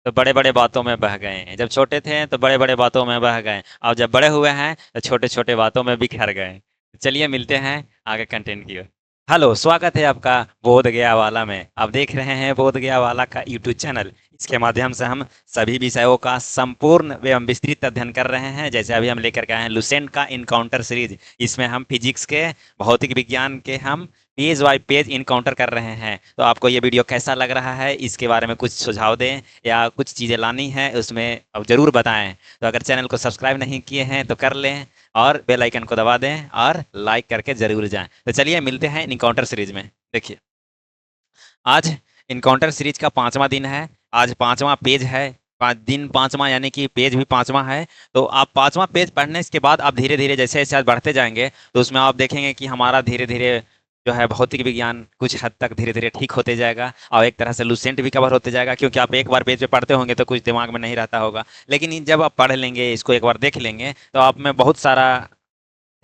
तो बड़े बड़े बातों में बह गए हैं। जब छोटे थे तो बड़े बड़े बातों में बह गए, और जब बड़े हुए हैं तो छोटे छोटे बातों में बिखर गए। चलिए मिलते हैं आगे कंटेंट की ओर। हेलो, स्वागत है आपका बोध गया वाला में। आप देख रहे हैं बोध गया वाला का यूट्यूब चैनल। इसके माध्यम से हम सभी विषयों का संपूर्ण एवं विस्तृत अध्ययन कर रहे हैं। जैसे अभी हम लेकर के आए हैं लुसेंट का इनकाउंटर सीरीज। इसमें हम फिजिक्स के, भौतिक विज्ञान के हम पेज बाय पेज इनकाउंटर कर रहे हैं। तो आपको ये वीडियो कैसा लग रहा है, इसके बारे में कुछ सुझाव दें या कुछ चीज़ें लानी है उसमें अब ज़रूर बताएं। तो अगर चैनल को सब्सक्राइब नहीं किए हैं तो कर लें, और बेल आइकन को दबा दें और लाइक करके ज़रूर जाएं। तो चलिए मिलते हैं इनकाउंटर सीरीज में। देखिए, आज इनकाउंटर सीरीज का 5वां दिन है। आज 5वां पेज है। 5 दिन 5वां, यानी कि पेज भी 5वां है। तो आप 5वां पेज पढ़ने के बाद आप धीरे धीरे जैसे जैसे आज बढ़ते जाएंगे तो उसमें आप देखेंगे कि हमारा धीरे धीरे जो है भौतिक विज्ञान कुछ हद तक धीरे धीरे ठीक होते जाएगा, और एक तरह से लुसेंट भी कवर होते जाएगा। क्योंकि आप एक बार पेज पे पढ़ते होंगे तो कुछ दिमाग में नहीं रहता होगा, लेकिन जब आप पढ़ लेंगे, इसको एक बार देख लेंगे, तो आप में बहुत सारा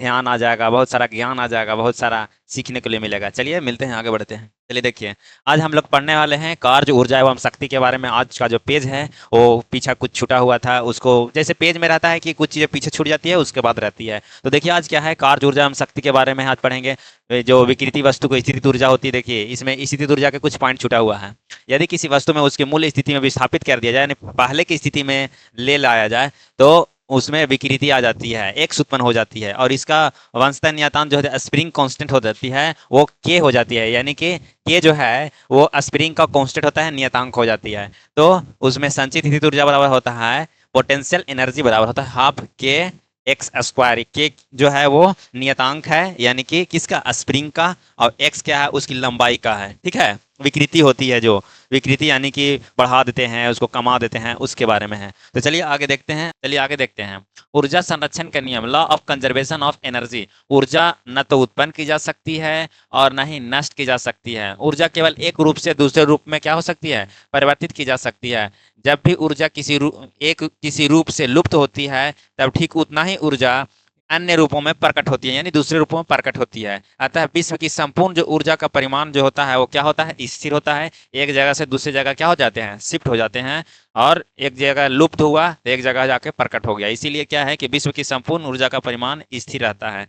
ध्यान आ जाएगा, बहुत सारा ज्ञान आ जाएगा, बहुत सारा सीखने के लिए मिलेगा। चलिए मिलते हैं, आगे बढ़ते हैं। चलिए देखिए, आज हम लोग पढ़ने वाले हैं कार्य, ऊर्जा एवं शक्ति के बारे में। आज का जो पेज है वो पीछा कुछ छूटा हुआ था, उसको जैसे पेज में रहता है कि कुछ चीज़ें पीछे छूट जाती है उसके बाद रहती है। तो देखिए आज क्या है, कार्य, ऊर्जा एवं शक्ति के बारे में आज पढ़ेंगे। जो विकृति वस्तु को स्थिति ऊर्जा होती है, देखिए इसमें स्थिति ऊर्जा के कुछ पॉइंट छूटा हुआ है। यदि किसी वस्तु में उसके मूल स्थिति में विस्थापित कर दिया जाए, यानी पहले की स्थिति में ले लाया जाए, तो उसमें विकृति आ जाती है, एक्स उत्पन्न हो जाती है, और इसका वंशता नियतांक जो है स्प्रिंग कांस्टेंट हो जाती है, वो के हो जाती है। यानी कि के जो है वो स्प्रिंग का कांस्टेंट होता है, नियतांक हो जाती है। तो उसमें संचित स्थिति ऊर्जा बराबर होता है पोटेंशियल एनर्जी बराबर होता है हाफ के एक्स स्क्वायर। के जो है वो नियतांक है, यानी कि किसका, स्प्रिंग का, और एक्स क्या है, उसकी लंबाई का है। ठीक है, विकृति होती है जो विकृति, यानी कि बढ़ा देते हैं उसको, कमा देते हैं, उसके बारे में है। तो चलिए आगे देखते हैं। चलिए आगे देखते हैं। ऊर्जा संरक्षण का नियम, law of conservation of energy. ऊर्जा न तो उत्पन्न की जा सकती है और न ही नष्ट की जा सकती है। ऊर्जा केवल एक रूप से दूसरे रूप में क्या हो सकती है, परिवर्तित की जा सकती है। जब भी ऊर्जा किसी रूप से लुप्त होती है, तब ठीक उतना ही ऊर्जा अन्य रूपों में प्रकट होती है, यानी दूसरे रूपों में प्रकट होती है। अतः विश्व की संपूर्ण जो ऊर्जा का परिमाण जो होता है वो क्या होता है, स्थिर होता है। एक जगह से दूसरी जगह क्या हो जाते हैं, शिफ्ट हो जाते हैं। और एक जगह लुप्त हुआ तो एक जगह जाके प्रकट हो गया। इसीलिए क्या है कि विश्व की संपूर्ण ऊर्जा का परिमाण स्थिर रहता है।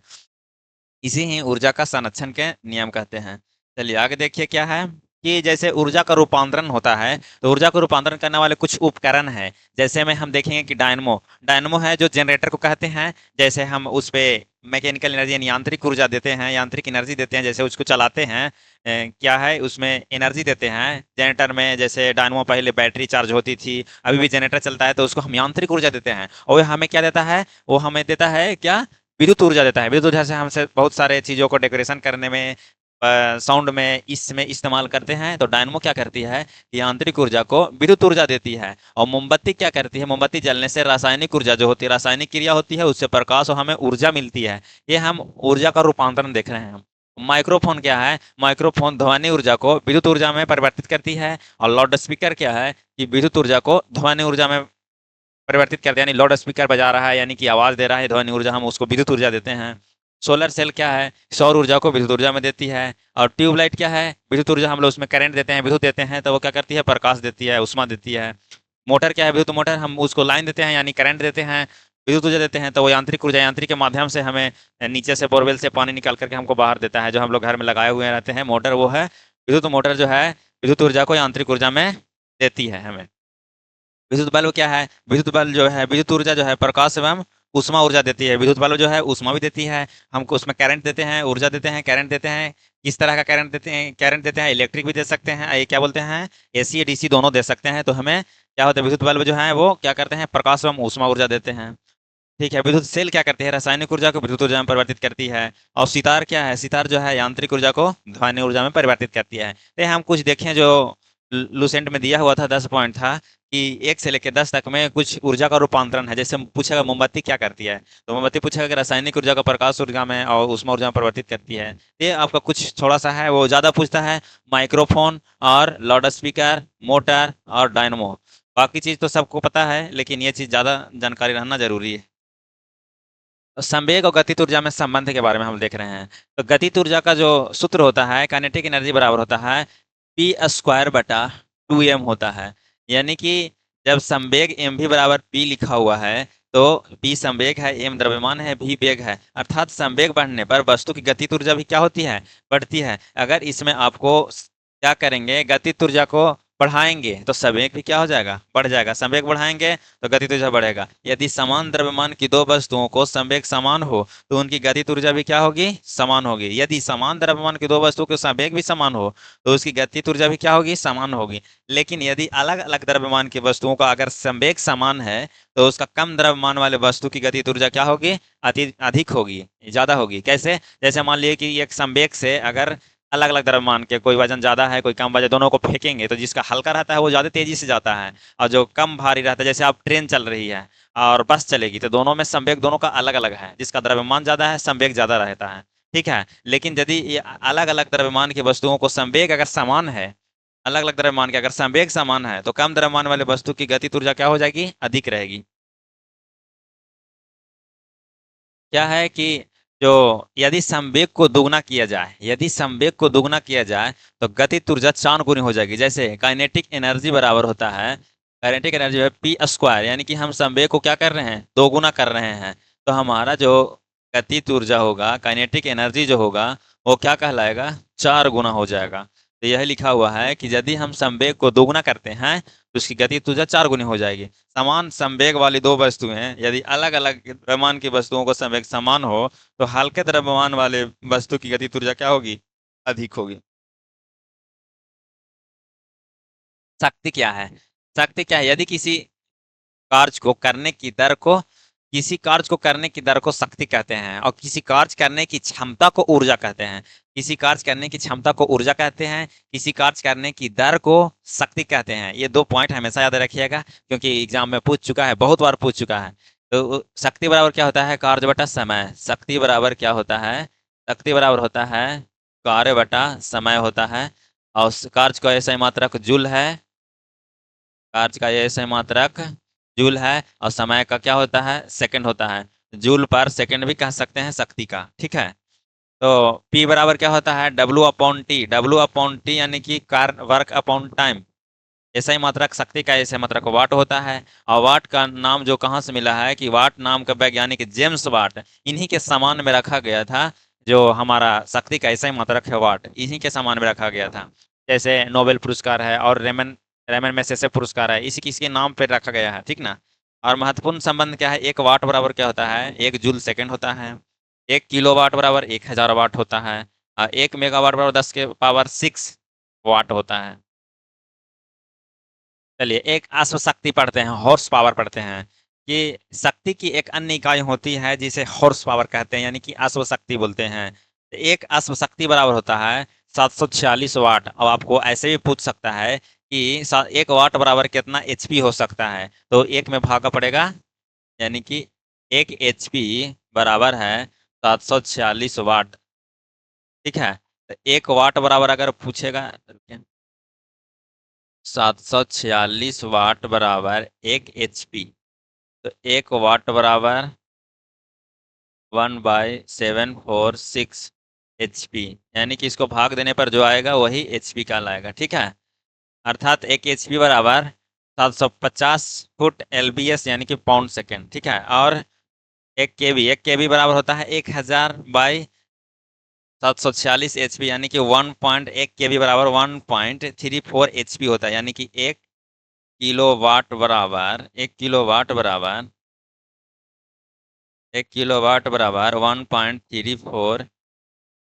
इसी ही ऊर्जा का संरक्षण के नियम कहते हैं। चलिए आगे देखिए क्या है, कि जैसे ऊर्जा का रूपांतरण होता है, तो ऊर्जा को रूपांतरण करने वाले कुछ उपकरण हैं। जैसे में हम देखेंगे कि डायनमो डायनमो है जो जनरेटर को कहते हैं। जैसे हम उस पे मैकेनिकल एनर्जी यानी यांत्रिक ऊर्जा देते हैं, यांत्रिक एनर्जी देते हैं, जैसे उसको चलाते हैं। क्या है, उसमें एनर्जी देते हैं जनरेटर में। जैसे डायनमो पहले बैटरी चार्ज होती थी, अभी भी जनरेटर चलता है तो उसको हम यांत्रिक ऊर्जा देते हैं। और वो हमें क्या देता है, वो हमें देता है क्या, विद्युत ऊर्जा देता है। विद्युत ऊर्जा से हमसे बहुत सारे चीज़ों को डेकोरेशन करने में, साउंड में, इसमें इस्तेमाल करते हैं। तो डायनमो क्या करती है कि आंतरिक ऊर्जा को विद्युत ऊर्जा देती है। और मोमबत्ती क्या करती है, मोमबत्ती जलने से रासायनिक ऊर्जा जो होती है, रासायनिक क्रिया होती है, उससे प्रकाश और हमें ऊर्जा मिलती है। ये हम ऊर्जा का रूपांतरण देख रहे हैं हम। माइक्रोफोन क्या है, माइक्रोफोन ध्वनि ऊर्जा को विद्युत ऊर्जा में परिवर्तित करती है। और लाउड स्पीकर क्या है, कि विद्युत ऊर्जा को ध्वनि ऊर्जा में परिवर्तित करते हैं। यानी लाउड स्पीकर बजा रहा है, यानी कि आवाज दे रहा है, ध्वनि ऊर्जा, हम उसको विद्युत ऊर्जा देते हैं। सोलर सेल क्या है, सौर ऊर्जा को विद्युत ऊर्जा में देती है। और ट्यूबलाइट क्या है, विद्युत ऊर्जा, हम लोग उसमें करंट देते हैं, विद्युत देते हैं, तो वो क्या करती है, प्रकाश देती है, उष्मा देती है। मोटर क्या है, विद्युत मोटर, हम उसको लाइन देते हैं यानी करंट देते हैं, विद्युत ऊर्जा देते हैं, तो वो यांत्रिक ऊर्जा, यांत्रिक के माध्यम से हमें नीचे से बोरवेल से पानी निकाल करके हमको बाहर देता है, जो हम लोग घर में लगाए हुए रहते हैं मोटर, वो है विद्युत मोटर, जो है विद्युत ऊर्जा को यांत्रिक ऊर्जा में देती है हमें। विद्युत बल्ब क्या है, विद्युत बल्ब जो है, विद्युत ऊर्जा जो है प्रकाश एवं उष्मा ऊर्जा देती है। विद्युत बल्ब जो है उष्मा भी देती है, हमको उसमें करंट देते हैं, ऊर्जा देते हैं, करंट देते हैं। किस तरह का करंट देते हैं, करंट देते हैं, इलेक्ट्रिक भी दे सकते हैं, ये क्या बोलते हैं, एसी या डीसी दोनों दे सकते हैं। तो हमें क्या होता है, विद्युत बल्ब जो है वो क्या करते हैं, प्रकाश एवं उष्मा ऊर्जा देते हैं। ठीक है, विद्युत सेल क्या करती है, रासायनिक ऊर्जा को विद्युत ऊर्जा में परिवर्तित करती है। और सितार क्या है, सितार जो है यांत्रिक ऊर्जा को ध्वनि ऊर्जा में परिवर्तित करती है। तो हम कुछ देखें, जो लुसेंट में दिया हुआ था, 10 पॉइंट था कि 1 से लेकर 10 तक में कुछ ऊर्जा का रूपांतरण है। जैसे पूछेगा मोमबत्ती क्या करती है, तो मोमबत्ती पूछेगा कि रासायनिक ऊर्जा को प्रकाश ऊर्जा में और उष्मा ऊर्जा में परिवर्तित करती है। ये आपका कुछ थोड़ा सा है, वो ज़्यादा पूछता है माइक्रोफोन और लाउड स्पीकर, मोटर और डायनमो। बाकी चीज़ तो सबको पता है, लेकिन ये चीज़ ज़्यादा जानकारी रहना जरूरी है। संवेग और गतिज ऊर्जा में संबंध के बारे में हम देख रहे हैं। तो गतिज ऊर्जा का जो सूत्र होता है, काइनेटिक एनर्जी बराबर होता है पी स्क्वायर बटा 2m होता है। यानी कि जब संवेग एम भी बराबर पी लिखा हुआ है तो पी संवेग है, एम द्रव्यमान है, भी वेग है, अर्थात संवेग बढ़ने पर वस्तु की गतिज ऊर्जा भी क्या होती है, बढ़ती है। अगर इसमें आपको क्या करेंगे, गतिज ऊर्जा को बढ़ाएंगे तो संवेग भी क्या हो जाएगा, बढ़ जाएगा। संवेग बढ़ाएंगे तो गतिज ऊर्जा बढ़ेगा। यदि समान द्रव्यमान की दो वस्तुओं को संवेग समान हो तो उनकी गतिज ऊर्जा भी क्या होगी, समान होगी। यदि समान द्रव्यमान की दो वस्तुओं के संवेग भी समान हो तो उसकी गतिज ऊर्जा भी क्या होगी, समान होगी। लेकिन यदि अलग अलग द्रव्यमान की वस्तुओं का अगर संवेग समान है तो उसका कम द्रव्यमान वाले वस्तु की गतिज ऊर्जा क्या होगी, अति अधिक होगी, ज्यादा होगी। कैसे, जैसे मान लीजिए कि एक संवेग से अगर अलग अलग द्रव्यमान के, कोई वजन ज्यादा है कोई कम वजन, दोनों को फेंकेंगे तो जिसका हल्का रहता है वो ज्यादा तेजी से जाता है, और जो कम भारी रहता है, जैसे आप ट्रेन चल रही है और बस चलेगी तो दोनों में संवेग दोनों का अलग अलग है, जिसका द्रव्यमान ज्यादा है संवेग ज्यादा रहता है। ठीक है, लेकिन यदि ये अलग अलग द्रव्यमान की वस्तुओं को संवेग अगर समान है, अलग अलग द्रव्यमान के अगर संवेग समान है तो कम द्रव्यमान वाले वस्तु की गतिज ऊर्जा क्या हो जाएगी, अधिक रहेगी। क्या है कि जो यदि संवेग को दोगुना किया जाए, यदि संवेग को दोगुना किया जाए तो गतिज ऊर्जा 4 गुनी हो जाएगी। जैसे काइनेटिक एनर्जी बराबर होता है, काइनेटिक एनर्जी है पी स्क्वायर, यानी कि हम संवेग को क्या कर रहे हैं, दोगुना कर रहे हैं। तो हमारा जो गतिज ऊर्जा होगा, काइनेटिक एनर्जी जो होगा वो क्या कहलाएगा, 4 गुना हो जाएगा। तो यह लिखा हुआ है कि यदि हम संवेग को दोगुना करते हैं तो उसकी गतिज ऊर्जा 4 गुनी हो जाएगी। समान संवेग वाली दो वस्तुएं यदि अलग अलग द्रव्यमान की वस्तुओं को संवेग समान हो तो हल्के द्रव्यमान वाले वस्तु की गतिज ऊर्जा क्या होगी, अधिक होगी। शक्ति क्या है, शक्ति क्या है, यदि किसी कार्य को करने की दर को, किसी कार्य को करने की दर को शक्ति कहते हैं, और किसी कार्य करने की क्षमता को ऊर्जा कहते हैं। किसी कार्य करने की क्षमता को ऊर्जा कहते हैं, किसी कार्य करने की दर को शक्ति कहते हैं। ये दो पॉइंट हमेशा याद रखिएगा क्योंकि एग्जाम में पूछ चुका है, बहुत बार पूछ चुका है। तो शक्ति बराबर क्या होता है, कार्य बटा समय। शक्ति बराबर क्या होता है, शक्ति बराबर होता है कार्य बटा समय होता है। और उस कार्य का ऐसा मात्रक जूल है, कार्य का ये ऐसे मात्रक जूल है, और समय का क्या होता है, सेकंड होता है। जूल पर सेकंड भी कह सकते हैं शक्ति का। ठीक है, तो P बराबर क्या होता है, W/T। W/T यानी कि कार्य, वर्क अपॉन टाइम। ऐसा ही मात्रक शक्ति का ऐसे मात्रक वाट होता है। और वाट का नाम जो कहाँ से मिला है, कि वाट नाम का वैज्ञानिक जेम्स वाट, इन्हीं के समान में रखा गया था। जो हमारा शक्ति का ऐसा ही मात्रक है वाट, इन्हीं के समान में रखा गया था। जैसे नोबेल पुरस्कार है और रेमन रेमन मैसेसे पुरस्कार है, इसी किसके नाम पे रखा गया है। ठीक ना। और महत्वपूर्ण संबंध क्या है, एक वाट बराबर क्या होता है, एक जूल सेकंड होता है। एक किलो वाट बराबर 1000 वाट होता है। और एक मेगावाट बराबर 10 के पावर 6 वाट होता है। चलिए एक अश्व शक्ति पढ़ते हैं, हॉर्स पावर पढ़ते हैं। कि शक्ति की एक अन्य इकाई होती है जिसे हॉर्स पावर कहते हैं, यानी कि अश्व शक्ति बोलते हैं। तो एक अश्व शक्ति बराबर होता है 746 वाट। अब आपको ऐसे भी पूछ सकता है कि एक वाट बराबर कितना एचपी हो सकता है, तो एक में भागा पड़ेगा, यानी कि एक एचपी बराबर है 746 वाट। ठीक है, तो एक वाट बराबर अगर पूछेगा, 746 वाट बराबर एक एचपी, तो एक वाट बराबर 1/746 यानी कि इसको भाग देने पर जो आएगा वही एचपी का लाएगा। ठीक है, अर्थात एक एचपी बराबर 750 फुट एलबीएस यानी कि पाउंड सेकेंड। ठीक है, और एक केवी बराबर होता है 1000/746 यानी कि 1.1 केवी बराबर 1.34 एचपी होता है, यानी कि एक किलोवाट बराबर 1.34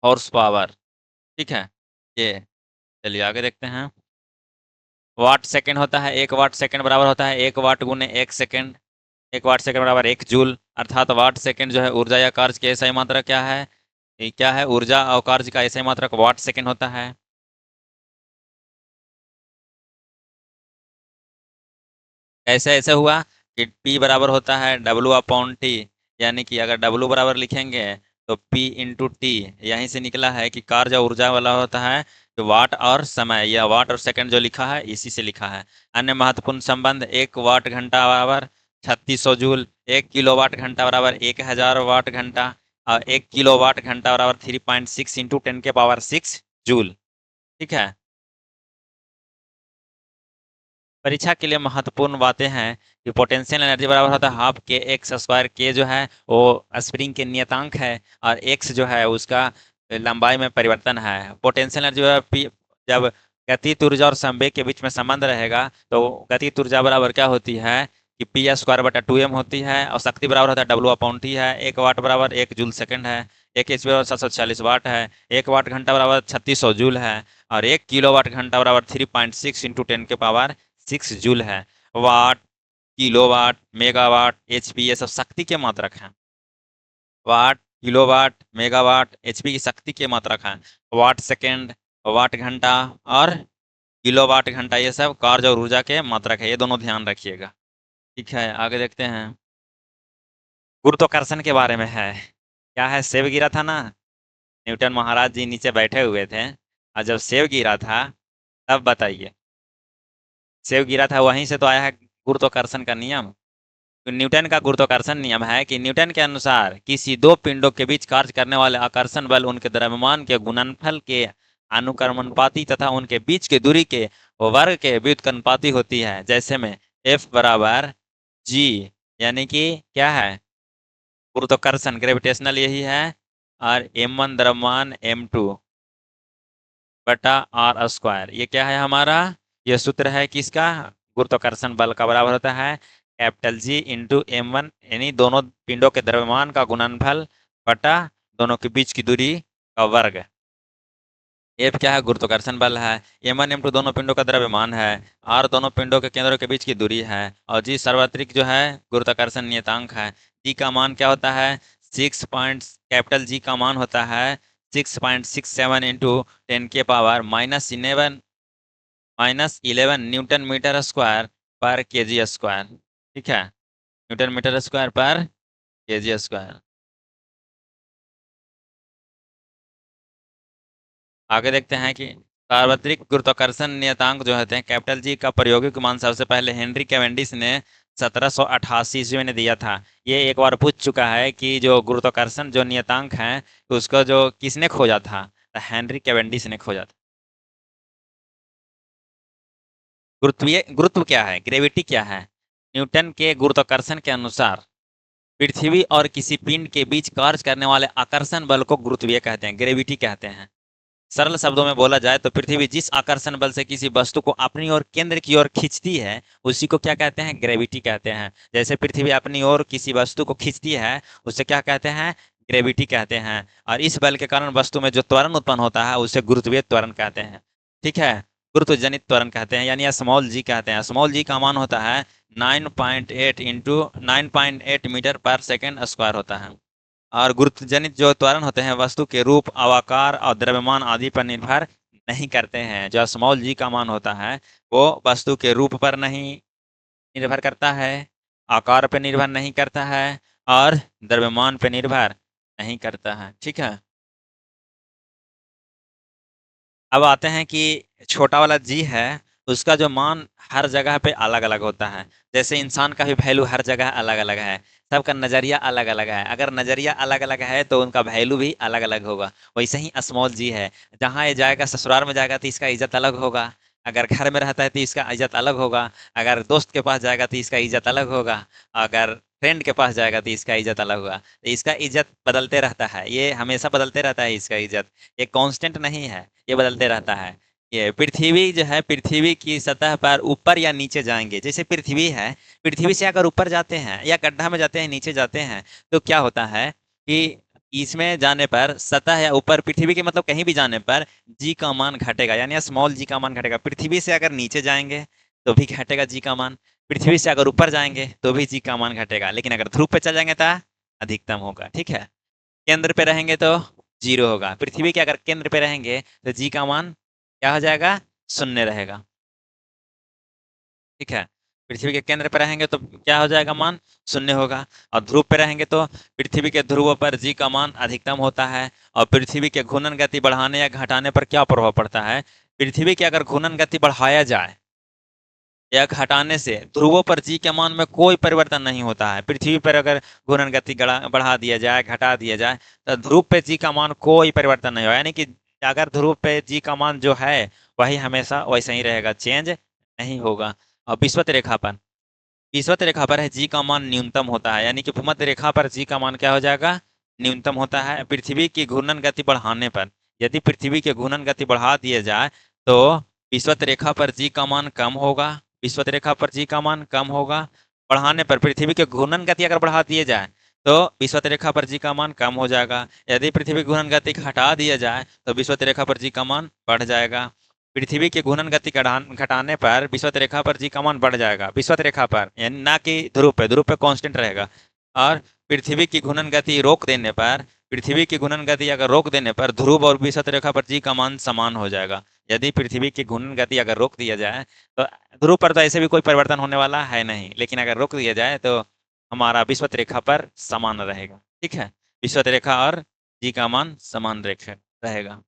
हॉर्स पावर। ठीक है, ये चलिए आगे देखते हैं। वाट सेकंड होता है, एक वाट सेकंड बराबर होता है एक वाट गुने एक सेकंड। एक वाट सेकंड बराबर एक जूल, अर्थात वाट सेकंड जो है ऊर्जा या कार्य की ऐसा ही मात्रा क्या है, ये क्या है, ऊर्जा और कार्य का ऐसा ही मात्रक वाट सेकंड होता है। ऐसे ऐसे हुआ कि P बराबर होता है W/T, यानी कि अगर W बराबर लिखेंगे तो P/T। यहीं से निकला है कि कार्य जो ऊर्जा वाला होता है तो वाट और समय, या वाट और सेकंड जो लिखा है इसी से लिखा है। अन्य महत्वपूर्ण संबंध, एक वाट घंटा बराबर 3600 जूल, एक किलोवाट घंटा बराबर 1000 वाट घंटा, और एक किलोवाट घंटा बराबर 3.6 × 10 के पावर 6 जूल। ठीक है, परीक्षा के लिए महत्वपूर्ण बातें हैं कि पोटेंशियल एनर्जी बराबर होता है हाफ के एक्स स्क्वायर। के जो है वो स्प्रिंग के नियतांक है और एक्स जो है उसका लंबाई में परिवर्तन है। पोटेंशियल एनर्जी बराबर जब गतिज ऊर्जा और संवेग के बीच में संबंध रहेगा तो गतिज ऊर्जा बराबर क्या होती है कि पी स्क्वायर बटा 2m होती है और शक्ति बराबर होता है डब्ल्यू अपॉन टी है। 1 वाट बराबर 1 जूल सेकंड है। 1 HP बराबर 740 वाट है। 1 वाट घंटा बराबर 3600 जूल है। और 1 किलोवाट घंटा बराबर 3.6 इंटू 10⁶ जूल है। वाट, किलोवाट, मेगावाट, एचपी ये सब शक्ति के मात्रक हैं। वाट, किलोवाट, मेगावाट, एचपी की शक्ति के मात्रक हैं। वाट सेकेंड, वाट घंटा और किलोवाट घंटा ये सब कार्य और ऊर्जा के मात्रक है। ये दोनों ध्यान रखिएगा। ठीक है, आगे देखते हैं। गुरुत्वाकर्षण के बारे में है। क्या है, सेब गिरा था ना, न्यूटन महाराज जी नीचे बैठे हुए थे और जब सेब गिरा था तब बताइए, सेब गिरा था वहीं से तो आया है गुरुत्वाकर्षण का नियम। तो न्यूटन का गुरुत्वाकर्षण नियम है कि न्यूटन के अनुसार किसी दो पिंडों के बीच कार्य करने वाले आकर्षण बल उनके द्रव्यमान के गुणनफल के अनुक्रमानुपाती तथा उनके बीच की दूरी के वर्ग के व्युत्क्रमानुपाती होती है। जैसे में F बराबर जी, यानी कि क्या है, गुरुत्वाकर्षण ग्रेविटेशनल यही है, और m1 द्रव्यमान m2 बटा आर स्क्वायर। ये क्या है हमारा, ये सूत्र है किसका, गुरुत्वाकर्षण बल का बराबर होता है कैपिटल जी इंटू m1, यानी दोनों पिंडों के द्रव्यमान का गुणनफल बटा दोनों के बीच की दूरी का वर्ग। एफ क्या है, गुरुत्वाकर्षण बल है। m1 m2 दोनों पिंडों का द्रव्यमान है। आर दोनों पिंडों के केंद्रों के बीच की दूरी है। और जी सार्वत्रिक जो है गुरुत्वाकर्षण नियतांक है। जी का मान क्या होता है, कैपिटल जी का मान होता है 6.67 इंटू 10⁻⁻11 न्यूटन मीटर स्क्वायर पर केजी स्क्वायर। ठीक है, न्यूटन मीटर स्क्वायर पर केजी स्क्वायर। आगे देखते हैं कि सार्वत्रिक गुरुत्वाकर्षण नियतांक जो होते हैं कैपिटल जी का प्रायोगिक मान सबसे पहले हेनरी कैवेंडिश ने 1788 ईस्वी में दिया था। ये एक बार पूछ चुका है कि जो गुरुत्वाकर्षण जो नियतांक है उसको जो किसने खोजा था, तो हेनरी कैवेंडिश ने खोजा था। गुरुत्व क्या है, ग्रेविटी क्या है, न्यूटन के गुरुत्वाकर्षण के अनुसार पृथ्वी और किसी पिंड के बीच कार्य करने वाले आकर्षण बल को गुरुत्वीय कहते हैं, ग्रेविटी कहते हैं। सरल शब्दों में बोला जाए तो पृथ्वी जिस आकर्षण बल से किसी वस्तु को अपनी ओर केंद्र की ओर खींचती है उसी को क्या कहते हैं, ग्रेविटी कहते हैं। जैसे पृथ्वी अपनी ओर किसी वस्तु को खींचती है उसे क्या कहते हैं, ग्रेविटी कहते हैं। और इस बल के कारण वस्तु में जो त्वरण उत्पन्न होता है उसे गुरुत्वीय त्वरण कहते हैं। ठीक है, गुरुत्व जनित त्वरण कहते हैं, यानी स्मॉल जी कहते हैं। स्मॉल जी का मान होता है 9.8 इंटू 9.8 मीटर पर सेकेंड स्क्वायर होता है। और गुरुत्व जनित जो त्वरण होते हैं वस्तु के रूप, आकार और द्रव्यमान आदि पर निर्भर नहीं करते हैं। जो स्मॉल जी का मान होता है वो वस्तु के रूप पर नहीं निर्भर करता है, आकार पर निर्भर नहीं करता है और द्रव्यमान पर निर्भर नहीं करता है। ठीक है, अब आते हैं कि छोटा वाला जी है उसका जो मान हर जगह पे अलग अलग होता है। जैसे इंसान का भी वैल्यू हर जगह अलग अलग है, सबका नज़रिया अलग अलग है। अगर नज़रिया अलग अलग है तो उनका वैल्यू भी अलग अलग होगा। वैसे ही स्मॉल जी है, जहाँ ये जाएगा ससुराल में जाएगा तो इसका इज्जत अलग होगा, अगर घर में रहता है तो इसका इज्जत अलग होगा, अगर दोस्त के पास जाएगा तो इसका इज्जत अलग होगा, अगर फ्रेंड के पास जाएगा तो इसका इज्जत अलग होगा। तो इसका इज्जत बदलते रहता है, ये हमेशा बदलते रहता है इसका इज्जत, ये कांस्टेंट नहीं है, ये बदलते रहता है। ये पृथ्वी जो है पृथ्वी की सतह पर ऊपर या नीचे जाएंगे। जैसे पृथ्वी है, पृथ्वी से अगर ऊपर जाते हैं या गड्ढा में जाते हैं नीचे जाते हैं तो क्या होता है कि इसमें जाने पर सतह या ऊपर पृथ्वी के मतलब कहीं भी जाने पर जी का मान घटेगा, यानी स्मॉल जी का मान घटेगा। पृथ्वी से अगर नीचे जाएंगे तो भी घटेगा जी का मान, पृथ्वी से अगर ऊपर जाएंगे तो भी जी का मान घटेगा, लेकिन अगर ध्रुव पे चल जाएंगे तो अधिकतम होगा। ठीक है, केंद्र पे रहेंगे तो जीरो होगा। पृथ्वी के अगर केंद्र पे रहेंगे तो जी का मान क्या हो जाएगा, शून्य रहेगा। ठीक है, पृथ्वी के केंद्र पर रहेंगे तो क्या हो जाएगा, मान शून्य होगा। और ध्रुव पे रहेंगे तो पृथ्वी के ध्रुवों पर जी का मान अधिकतम होता है। और पृथ्वी के घूर्णन गति बढ़ाने या घटाने पर क्या प्रभाव पड़ता है, पृथ्वी की अगर घूर्णन गति बढ़ाया जाए या घटाने से ध्रुवों पर जी के मान में कोई परिवर्तन नहीं होता है। पृथ्वी पर अगर घूर्णन गति बढ़ा दिया जाए, घटा दिया जाए, तो ध्रुव पे जी का मान कोई परिवर्तन नहीं होगा, यानी कि अगर ध्रुव पे जी का मान जो है वही हमेशा वैसे ही रहेगा, चेंज नहीं होगा। और विषुवत रेखा पर, विषुवत रेखा पर है जी का मान न्यूनतम होता है, यानी कि भूमध्य रेखा पर जी का मान क्या हो जाएगा, न्यूनतम होता है। पृथ्वी की घूर्णन गति बढ़ाने पर, यदि पृथ्वी की घूर्णन गति बढ़ा दिए जाए तो विषुवत रेखा पर जी का मान कम होगा, विषुवत रेखा पर जी का मान कम होगा। बढ़ाने पर, पृथ्वी की घूर्णन गति अगर बढ़ा दिए जाए तो विषुवत रेखा पर जी का मान कम हो जाएगा। यदि पृथ्वी की घूर्णन गति घटा दिया जाए तो विषुवत रेखा पर जी का मान बढ़ जाएगा। पृथ्वी की घूर्णन गति घटाने पर विषुवत रेखा पर जी का मान बढ़ जाएगा, विषुवत रेखा पर, यानी ना कि ध्रुव पे, ध्रुव पे कांस्टेंट रहेगा। और पृथ्वी की घूर्णन गति रोक देने पर, पृथ्वी की घूर्णन गति अगर रोक देने पर ध्रुव और विषुवत रेखा पर जी का मान समान हो जाएगा। यदि पृथ्वी की घूर्णन गति अगर रोक दिया जाए तो ध्रुव पर तो ऐसे भी कोई परिवर्तन होने वाला है नहीं, लेकिन अगर रोक दिया जाए तो हमारा विषुवत रेखा पर समान रहेगा। ठीक है, विषुवत रेखा और जी का मान समान रेखा रहेगा।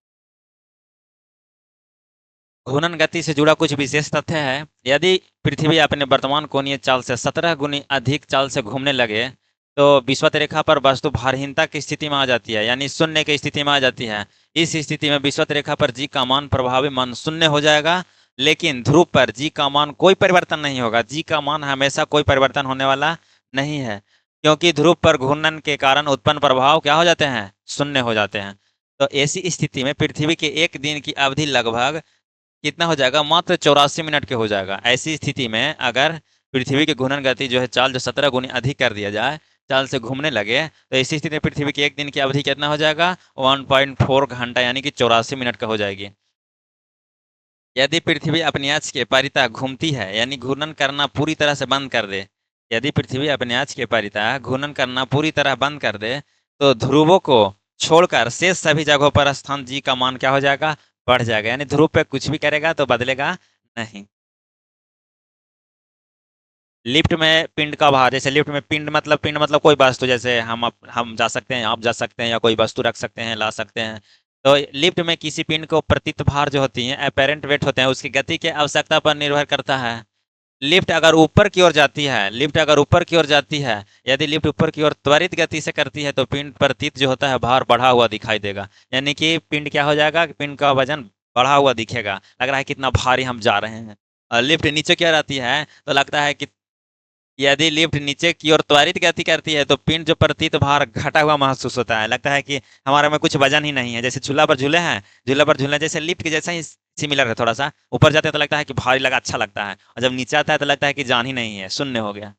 घूर्णन गति से जुड़ा कुछ विशेष तथ्य है। यदि पृथ्वी अपने वर्तमान कोणीय चाल से 17 गुनी अधिक चाल से घूमने लगे तो विषुवत रेखा पर वस्तु भारहीनता की स्थिति में आ जाती है, यानी शून्य की स्थिति में आ जाती है। इस स्थिति में विषुवत रेखा पर जी का मान प्रभावी मान शून्य हो जाएगा, लेकिन ध्रुव पर जी का मान कोई परिवर्तन नहीं होगा। जी का मान हमेशा कोई परिवर्तन होने वाला नहीं है, क्योंकि ध्रुव पर घूर्णन के कारण उत्पन्न प्रभाव क्या हो जाते हैं, शून्य हो जाते हैं। तो ऐसी स्थिति में पृथ्वी के एक दिन की अवधि लगभग कितना हो जाएगा, मात्र 84 मिनट के हो जाएगा। ऐसी स्थिति में अगर पृथ्वी की घूर्णन गति जो है चाल जो 17 गुनी अधिक कर दिया जाए, चाल से घूमने लगे, तो ऐसी स्थिति में पृथ्वी के एक दिन की अवधि कितना हो जाएगा, 1.4 घंटा, यानी कि 84 मिनट का हो जाएगी। यदि पृथ्वी अपनी अक्ष के परितः घूमती है, यानी घूर्णन करना पूरी तरह से बंद कर दे, यदि पृथ्वी अपने अक्ष के परितः घूर्णन करना पूरी तरह बंद कर दे तो ध्रुवों को छोड़कर शेष सभी जगहों पर स्थान जी का मान क्या हो जाएगा, बढ़ जाएगा, यानी ध्रुव पे कुछ भी करेगा तो बदलेगा नहीं। लिफ्ट में पिंड का भार, जैसे लिफ्ट में पिंड मतलब कोई वस्तु, जैसे हम जा सकते हैं, आप जा सकते हैं, या कोई वस्तु रख सकते हैं, ला सकते हैं। तो लिफ्ट में किसी पिंड को प्रतीत भार जो होती है, अपेरेंट वेट होते हैं, उसकी गति की आवश्यकता पर निर्भर करता है। लिफ्ट अगर ऊपर की ओर जाती है, लिफ्ट अगर ऊपर की ओर जाती है, यदि लिफ्ट ऊपर की ओर त्वरित गति से करती है तो पिंड प्रतीत जो होता है भार बढ़ा हुआ दिखाई देगा, यानी कि पिंड क्या हो जाएगा, पिंड का वजन बढ़ा हुआ दिखेगा, लग रहा है कितना भारी हम जा रहे हैं। और लिफ्ट नीचे की ओर आती है तो लगता है कि, यदि लिफ्ट नीचे की ओर त्वरित गति करती है तो पिंड जो प्रतीत भार घटा हुआ महसूस होता है, लगता है कि हमारे में कुछ वजन ही नहीं है। जैसे झूला पर झूले हैं, झूला पर झूलने जैसे लिफ्ट के जैसा ही सिमिलर है, थोड़ा सा ऊपर जाते हैं तो लगता है कि भारी लगा, अच्छा लगता है, और जब नीचे आता है तो लगता है कि जान ही नहीं है, शून्य हो गया।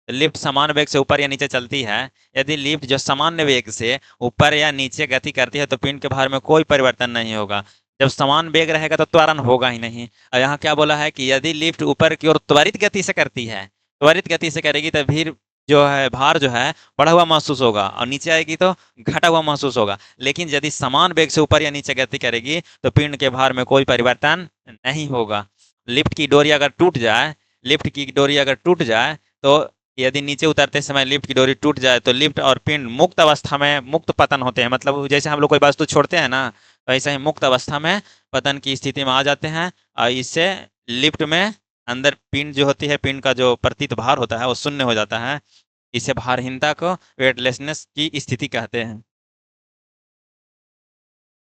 लिफ्ट समान वेग से ऊपर या नीचे चलती है। यदि लिफ्ट जो सामान्य वेग से ऊपर या नीचे गति करती है तो पिंड के भार में कोई परिवर्तन नहीं होगा। जब समान वेग रहेगा तो त्वरण होगा ही नहीं। और यहाँ क्या बोला है कि यदि लिफ्ट ऊपर की ओर त्वरित गति से करती है, त्वरित गति से करेगी तो फिर जो है भार जो है बढ़ा हुआ महसूस होगा, और नीचे आएगी तो घटा हुआ महसूस होगा। लेकिन यदि समान वेग से ऊपर या नीचे गति करेगी तो पिंड के भार में कोई परिवर्तन नहीं होगा। लिफ्ट की डोरी अगर टूट जाए, लिफ्ट की डोरी अगर टूट जाए तो, यदि नीचे उतरते समय लिफ्ट की डोरी टूट जाए तो लिफ्ट और पिंड मुक्त अवस्था में मुक्त पतन होते हैं, मतलब जैसे हम लोग कोई वस्तु छोड़ते हैं ना, तो ऐसा ही मुक्त अवस्था में पतन की स्थिति में आ जाते हैं। और इससे लिफ्ट में अंदर पिंड जो होती है, पिंड का जो प्रतीत भार होता है वो शून्य हो जाता है। इसे भारहीनता को, वेटलेसनेस की स्थिति कहते हैं।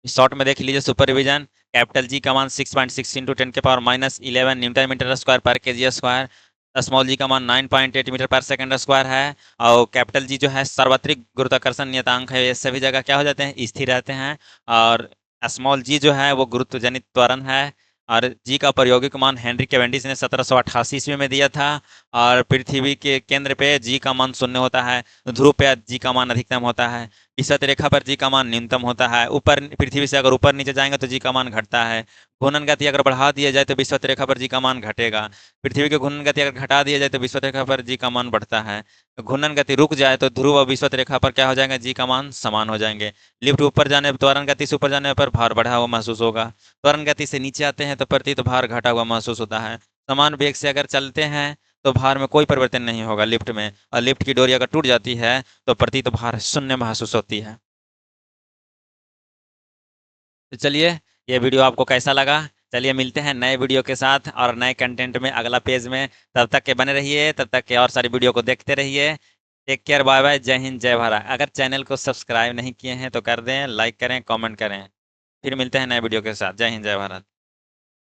शॉर्ट में देख लीजिए, सुपरविजन कैपिटल जी का मान 6.6 इंटू 10⁻11 न्यूटन मीटर स्क्वायर पर केजी स्क्वायर। स्मॉल जी का मान 9.8 मीटर पर सेकंड स्क्वायर है। और कैपिटल जी जो है सार्वत्रिक गुरुत्वाकर्षण नियतांक है, ये सभी जगह क्या हो जाते हैं, स्थिर रहते हैं। और स्मॉल जी जो है वो गुरुत्व जनित त्वरण है। और जी का प्रायोगिक मान हेनरी कैवेंडिश ने 1788 ईस्वी में दिया था। और पृथ्वी के केंद्र पे जी का मान शून्य होता है, ध्रुव पे जी का मान अधिकतम होता है, विषुवत रेखा पर जी का मान न्यूनतम होता है। ऊपर पृथ्वी से अगर ऊपर नीचे जाएंगे तो जी का मान घटता है। घूर्णन गति अगर बढ़ा दिया जाए तो विषुवत रेखा पर जी का मान घटेगा। पृथ्वी की घूर्णन गति अगर घटा दिया जाए तो विषुवत रेखा पर जी का मान बढ़ता है। घूर्णन गति रुक जाए तो ध्रुव और विषुवत रेखा पर क्या हो जाएंगे, जी का मान समान हो जाएंगे। लिफ्ट ऊपर जाने, त्वरण गति से ऊपर जाने पर भार बढ़ा हुआ महसूस होगा। त्वरण गति से नीचे आते हैं तो प्रतीत भार घटा हुआ महसूस होता है। समान वेग से अगर चलते हैं तो भार में कोई परिवर्तन नहीं होगा लिफ्ट में। और लिफ्ट की डोरी अगर टूट जाती है तो प्रतीत भार शून्य महसूस होती है। तो चलिए, ये वीडियो आपको कैसा लगा। चलिए मिलते हैं नए वीडियो के साथ और नए कंटेंट में, अगला पेज में। तब तक के बने रहिए, तब तक के और सारी वीडियो को देखते रहिए। टेक केयर, बाय बाय, जय हिंद, जय भारत। अगर चैनल को सब्सक्राइब नहीं किए हैं तो कर दें, लाइक करें, कमेंट करें। फिर मिलते हैं नए वीडियो के साथ। जय हिंद, जय भारत।